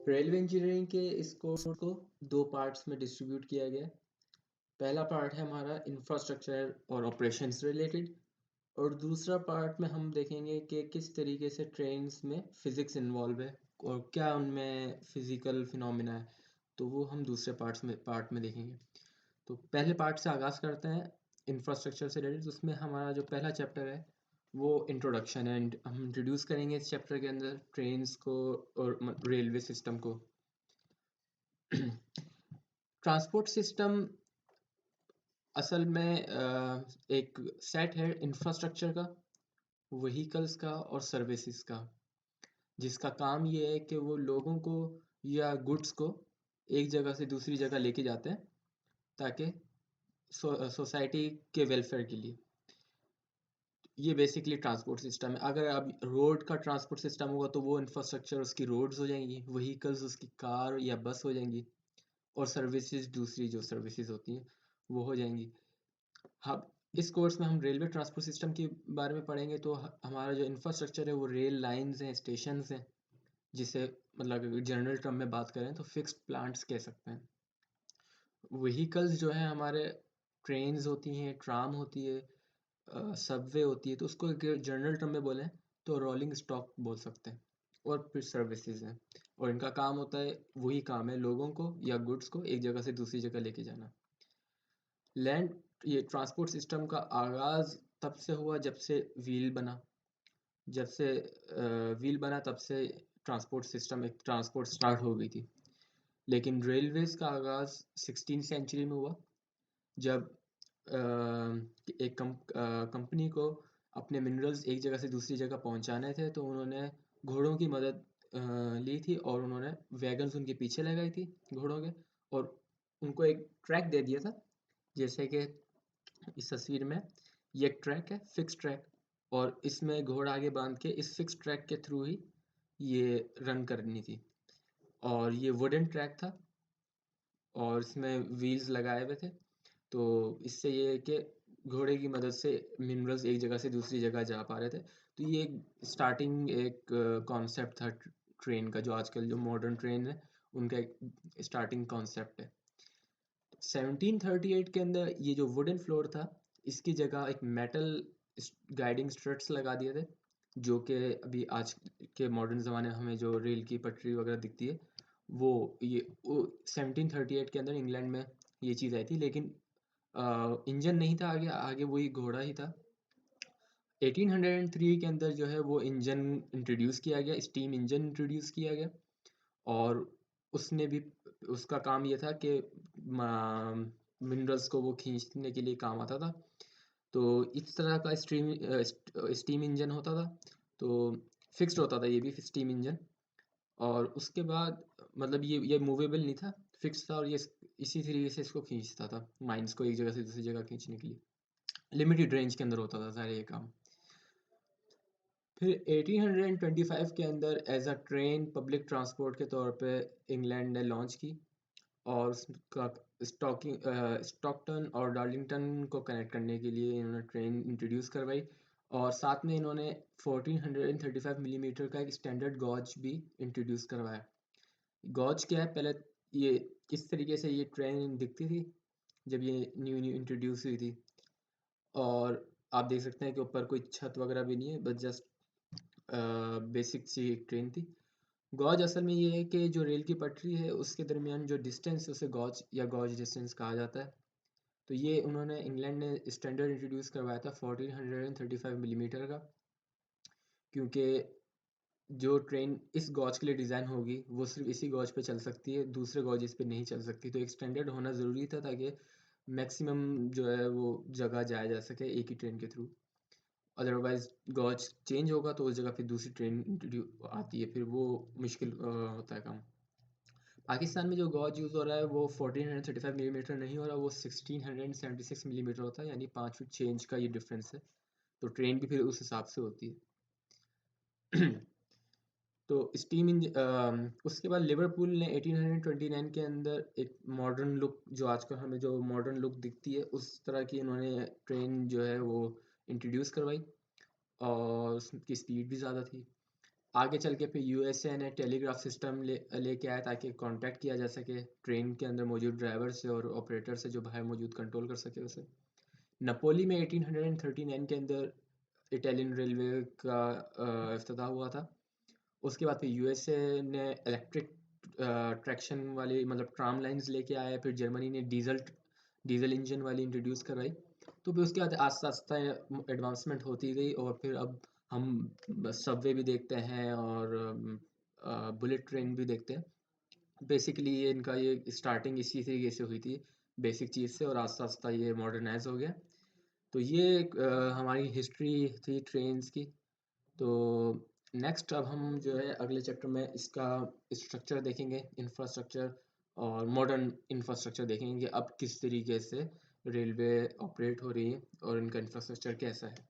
Railway engineering के इस course को दो पार्ट्स में डिस्ट्रीब्यूट किया गया है। पहला पार्ट है हमारा इंफ्रास्ट्रक्चर और ऑपरेशंस रिलेटेड, और दूसरा पार्ट में हम देखेंगे कि किस तरीके से ट्रेन्स में फिज़िक्स इन्वॉल्व है और क्या उनमें फिज़िकल फिनोमिना है। तो वो हम दूसरे पार्ट में देखेंगे। तो पहले पार्ट से आगाज़ करते हैं इंफ्रास्ट्रक्चर से रिलेटेड। उसमें हमारा जो पहला चैप्टर है वो इंट्रोडक्शन है, एंड हम इंट्रोड्यूस करेंगे इस चैप्टर के अंदर ट्रेन्स को और रेलवे सिस्टम को। ट्रांसपोर्ट सिस्टम असल में एक सेट है इंफ्रास्ट्रक्चर का, व्हीकल्स का और सर्विसेज का, जिसका काम ये है कि वो लोगों को या गुड्स को एक जगह से दूसरी जगह लेके जाते हैं, ताकि सोसाइटी के वेलफेयर के लिए। ये बेसिकली ट्रांसपोर्ट सिस्टम है। अगर अब रोड का ट्रांसपोर्ट सिस्टम होगा तो वो इंफ्रास्ट्रक्चर उसकी रोड्स हो जाएंगी, व्हीकल्स उसकी कार या बस हो जाएंगी, और सर्विसेज दूसरी जो सर्विसेज होती हैं वो हो जाएंगी। हाँ, इस कोर्स में हम रेलवे ट्रांसपोर्ट सिस्टम के बारे में पढ़ेंगे। तो हमारा जो इंफ्रास्ट्रक्चर है वो रेल लाइंस हैं, स्टेशंस हैं, जिसे मतलब अगर जनरल टर्म में बात करें तो फिक्स्ड प्लांट्स कह सकते हैं। व्हीकल्स जो है हमारे ट्रेन्स होती हैं, ट्राम होती है, सबवे होती है, तो उसको जनरल टर्म में बोलें तो रोलिंग स्टॉक बोल सकते हैं। और फिर सर्विसेज हैं, और इनका काम होता है, वही काम है, लोगों को या गुड्स को एक जगह से दूसरी जगह लेके जाना। लैंड ये ट्रांसपोर्ट सिस्टम का आगाज़ तब से हुआ जब से व्हील बना। जब से व्हील बना तब से ट्रांसपोर्ट सिस्टम, एक ट्रांसपोर्ट स्टार्ट हो गई थी। लेकिन रेलवेज़ का आगाज़ 16th सेंचुरी में हुआ, जब एक कंपनी को अपने मिनरल्स एक जगह से दूसरी जगह पहुंचाने थे, तो उन्होंने घोड़ों की मदद ली थी, और उन्होंने वैगन्स उनके पीछे लगाई थी घोड़ों के, और उनको एक ट्रैक दे दिया था। जैसे कि इस तस्वीर में ये एक ट्रैक है, फिक्स ट्रैक, और इसमें घोड़ा आगे बांध के इस फिक्स ट्रैक के थ्रू ही ये रन करनी थी। और ये वुडन ट्रैक था, और इसमें व्हील्स लगाए हुए थे। तो इससे ये है कि घोड़े की मदद से मिनरल्स एक जगह से दूसरी जगह जा पा रहे थे। तो ये एक कॉन्सेप्ट था ट्रेन का, जो आजकल जो मॉडर्न ट्रेन है उनका एक स्टार्टिंग कॉन्सेप्ट है। 1738 के अंदर ये जो वुडन फ्लोर था, इसकी जगह एक मेटल गाइडिंग स्ट्रट्स लगा दिए थे, जो कि अभी आज के मॉडर्न ज़माने में हमें जो रेल की पटरी वगैरह दिखती है, वो 1738 के अंदर इंग्लैंड में ये चीज़ आई थी। लेकिन इंजन नहीं था आगे, आगे वही घोड़ा ही था। 1803 के अंदर जो है वो इंजन इंट्रोड्यूस किया गया, स्टीम इंजन इंट्रोड्यूस किया गया, और उसने भी उसका काम ये था कि मिनरल्स को वो खींचने के लिए काम आता था। तो इस तरह का स्टीम इंजन होता था। तो फिक्स्ड होता था ये भी स्टीम इंजन, और उसके बाद मतलब ये मूवेबल नहीं था, फिक्स था, और ये इसी तरीके से इसको खींचता था, माइंस को एक जगह से दूसरी जगह खींचने के लिए। लिमिटेड रेंज के अंदर होता था सारे ये काम। फिर 1825 के अंदर as a train public transport के तौर पे इंग्लैंड ने लॉन्च की, और उसका स्टॉकटन और डार्लिंगटन को कनेक्ट करने के लिए इन्होंने ट्रेन इंट्रोड्यूस करवाई। और साथ में इन्होंने 1435 मिलीमीटर का एक स्टैंडर्ड गॉज भी इंट्रोड्यूस करवाया। गॉज क्या है, पहले ये किस तरीके से ये ट्रेन दिखती थी जब ये न्यू न्यू इंट्रोड्यूस हुई थी, और आप देख सकते हैं कि ऊपर कोई छत वगैरह भी नहीं है, बस जस्ट बेसिक सी एक ट्रेन थी। गॉज असल में ये है कि जो रेल की पटरी है उसके दरमियान जो डिस्टेंस है उसे गॉज या गॉज डिस्टेंस कहा जाता है। तो ये उन्होंने इंग्लैंड ने स्टैंडर्ड इंट्रोड्यूस करवाया था 1435 मिलीमीटर का, क्योंकि जो ट्रेन इस गॉज के लिए डिज़ाइन होगी वो सिर्फ इसी गॉज पे चल सकती है, दूसरे गॉजेस पे नहीं चल सकती। तो एक स्टैंडर्ड होना ज़रूरी था, ताकि मैक्सिमम जो है वो जगह जाया जा सके एक ही ट्रेन के थ्रू। अदरवाइज गॉज चेंज होगा तो उस जगह फिर दूसरी ट्रेन आती है, फिर वो मुश्किल होता है काम। पाकिस्तान में जो गॉज यूज़ हो रहा है वो 1435 मिलीमीटर नहीं हो रहा, वो 1676 मिलीमीटर होता है, यानी 5 फीट 6 इंच का ये डिफरेंस है। तो ट्रेन भी फिर उस हिसाब से होती है। तो उसके बाद लिवरपूल ने 1829 के अंदर एक मॉडर्न लुक, जो आजकल हमें जो मॉडर्न लुक दिखती है उस तरह की इन्होंने ट्रेन जो है वो इंट्रोड्यूस करवाई, और उसकी स्पीड भी ज़्यादा थी। आगे चल के फिर यूएसए ने टेलीग्राफ सिस्टम लेके आया ताकि कांटेक्ट किया जा सके ट्रेन के अंदर मौजूद ड्राइवर से और ऑपरेटर से जो बाहर मौजूद कंट्रोल कर सके उसे। नपोली में 1839 के अंदर इटालियन रेलवे का इफ्तिताह हुआ था। उसके बाद फिर यूएसए ने इलेक्ट्रिक ट्रैक्शन वाली मतलब ट्राम लाइंस लेके आए, फिर जर्मनी ने डीजल इंजन वाली इंट्रोड्यूस करवाई। तो फिर उसके बाद आस्ता आस्ता एडवांसमेंट होती गई और फिर अब हम सबवे भी देखते हैं और बुलेट ट्रेन भी देखते हैं। बेसिकली ये इनका ये स्टार्टिंग इसी तरीके से हुई थी, बेसिक चीज़ से, और आस्ता आस्ता ये मॉडर्नाइज हो गया। तो ये एक हमारी हिस्ट्री थी ट्रेन्स की। तो नेक्स्ट अब हम जो है अगले चैप्टर में इसका स्ट्रक्चर देखेंगे, इंफ्रास्ट्रक्चर और मॉडर्न इंफ्रास्ट्रक्चर देखेंगे कि अब किस तरीके से रेलवे ऑपरेट हो रही है और इनका इंफ्रास्ट्रक्चर कैसा है।